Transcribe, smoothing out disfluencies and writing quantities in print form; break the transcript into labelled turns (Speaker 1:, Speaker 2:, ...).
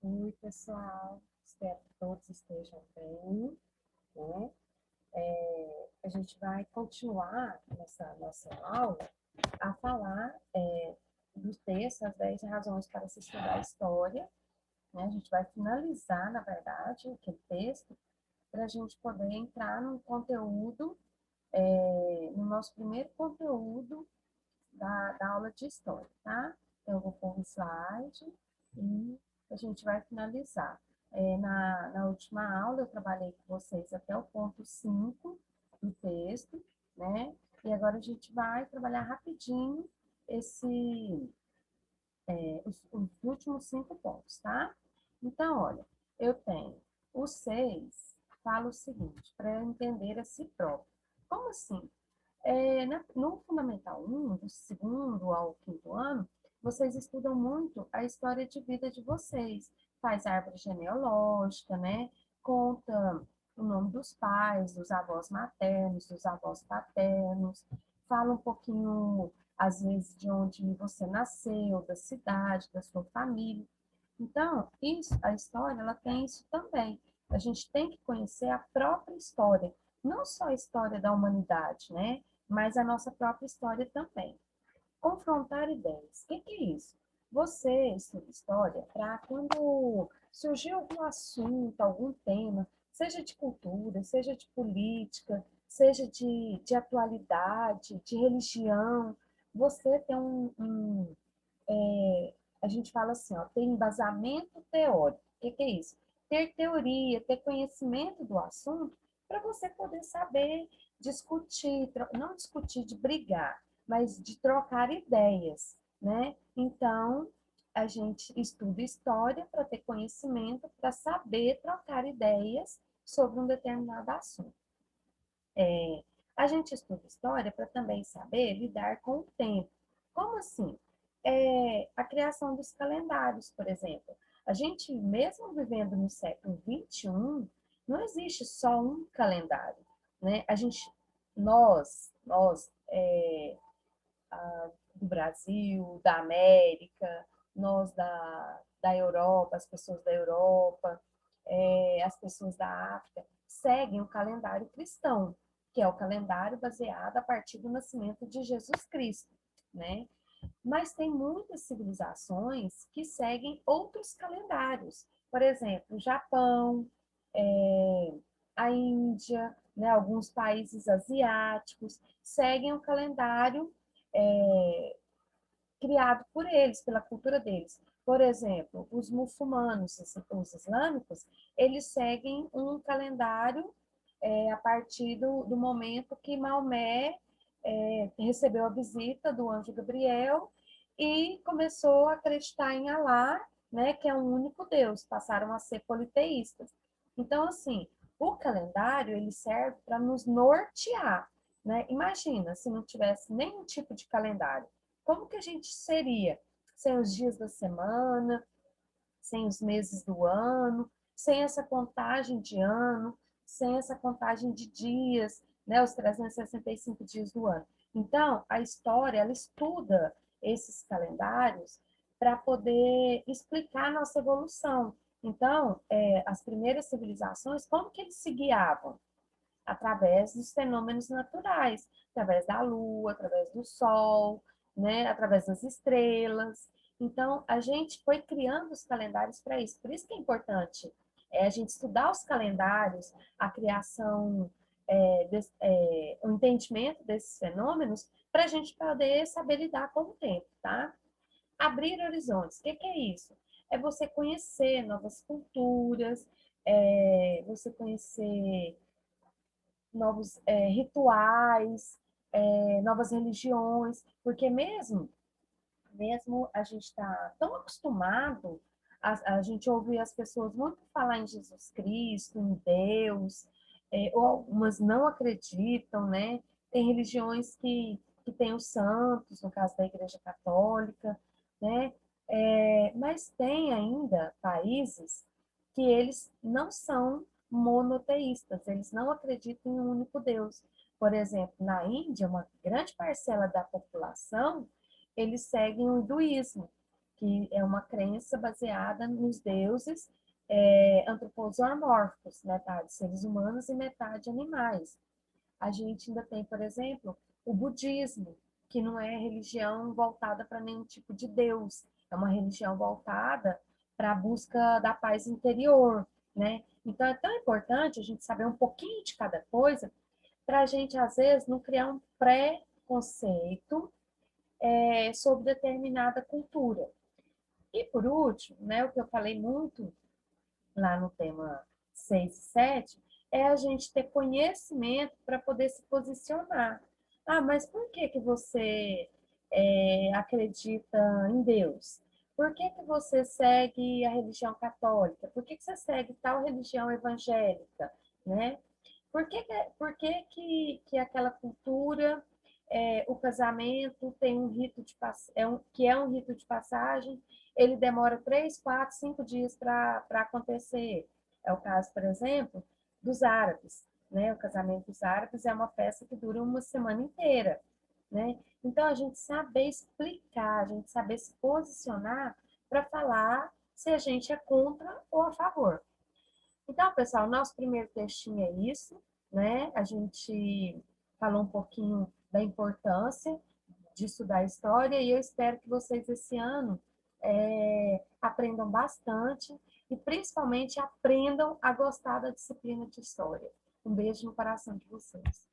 Speaker 1: Oi, pessoal. Espero que todos estejam bem, né? A gente vai continuar nessa nossa aula a falar do texto As 10 Razões para se Estudar História, né? A gente vai finalizar, na verdade, aquele texto para a gente poder entrar no conteúdo, no nosso primeiro conteúdo da aula de História, tá? Então, eu vou pôr um slide e a gente vai finalizar. Na última aula, eu trabalhei com vocês até o ponto 5 do texto, né? E agora a gente vai trabalhar rapidinho esse, os últimos 5 pontos, tá? Então, olha, eu tenho o 6, fala o seguinte, para entender a si próprio. Como assim? No Fundamental 1, do segundo ao quinto ano, vocês estudam muito a história de vida de vocês. Faz árvore genealógica, né? Conta o nome dos pais, dos avós maternos, dos avós paternos. Fala um pouquinho, às vezes, de onde você nasceu, da cidade, da sua família. Então, isso, a história, ela tem isso também. A gente tem que conhecer a própria história, não só a história da humanidade, né? Mas a nossa própria história também. Confrontar ideias. O que é isso? Você estuda história para quando surgir algum assunto, algum tema, seja de cultura, seja de política, seja de atualidade, de religião, você tem a gente fala assim, ó, ter embasamento teórico. O que é isso? Ter teoria, ter conhecimento do assunto para você poder saber discutir, não discutir de brigar, mas de trocar ideias, né? Então, a gente estuda história para ter conhecimento, para saber trocar ideias sobre um determinado assunto. A gente estuda história para também saber lidar com o tempo. Como assim? A criação dos calendários, por exemplo. A gente, mesmo vivendo no século XXI, não existe só um calendário, né? Nós do Brasil, da América, nós da Europa, as pessoas da Europa, as pessoas da África, seguem o calendário cristão, que é o calendário baseado a partir do nascimento de Jesus Cristo, né? Mas tem muitas civilizações que seguem outros calendários. Por exemplo, o Japão, é, a Índia, né, alguns países asiáticos seguem o calendário é, criado por eles, pela cultura deles. Por exemplo, os muçulmanos, os islâmicos, eles seguem um calendário a partir do momento que Maomé recebeu a visita do anjo Gabriel e começou a acreditar em Alá, né, que é um único Deus, passaram a ser politeístas. Então, assim, o calendário ele serve para nos nortear, né? Imagina se não tivesse nenhum tipo de calendário, como que a gente seria sem os dias da semana, sem os meses do ano, sem essa contagem de ano, sem essa contagem de dias, né, os 365 dias do ano. Então, a história, ela estuda esses calendários para poder explicar a nossa evolução. Então, as primeiras civilizações, como que eles se guiavam? Através dos fenômenos naturais, através da lua, através do sol, né, através das estrelas. Então, a gente foi criando os calendários para isso. Por isso que é importante a gente estudar os calendários, a criação, o entendimento desses fenômenos, para a gente poder saber lidar com o tempo, tá? Abrir horizontes. O que é isso? É você conhecer novas culturas, você conhecer novos rituais, novas religiões, porque mesmo a gente está tão acostumado, a gente ouve as pessoas muito falar em Jesus Cristo, em Deus, ou algumas não acreditam, né? Tem religiões que têm os santos, no caso da Igreja Católica, né? Mas tem ainda países que eles não são monoteístas, eles não acreditam em um único Deus. Por exemplo, na Índia, uma grande parcela da população, eles seguem o hinduísmo. que é uma crença baseada nos deuses antropomórficos, metade seres humanos e metade animais. A gente ainda tem, por exemplo, o budismo, que não é religião voltada para nenhum tipo de Deus, é uma religião voltada para a busca da paz interior, né? Então é tão importante a gente saber um pouquinho de cada coisa para a gente, às vezes, não criar um pré-conceito sobre determinada cultura. E por último, né, o que eu falei muito lá no tema 6 e 7 é a gente ter conhecimento para poder se posicionar. Ah, mas por que que você acredita em Deus? Por que que você segue a religião católica? Por que que você segue tal religião evangélica? Né? Por que aquela cultura, o casamento tem um rito de que é um rito de passagem, ele demora 3, 4, 5 dias para acontecer. É o caso, por exemplo, dos árabes. Né? O casamento dos árabes é uma festa que dura uma semana inteira. Né? Então, a gente saber explicar, a gente saber se posicionar para falar se a gente é contra ou a favor. Então, pessoal, nosso primeiro textinho é isso, né? A gente falou um pouquinho da importância de estudar história e eu espero que vocês esse ano aprendam bastante e principalmente aprendam a gostar da disciplina de história. Um beijo no coração de vocês.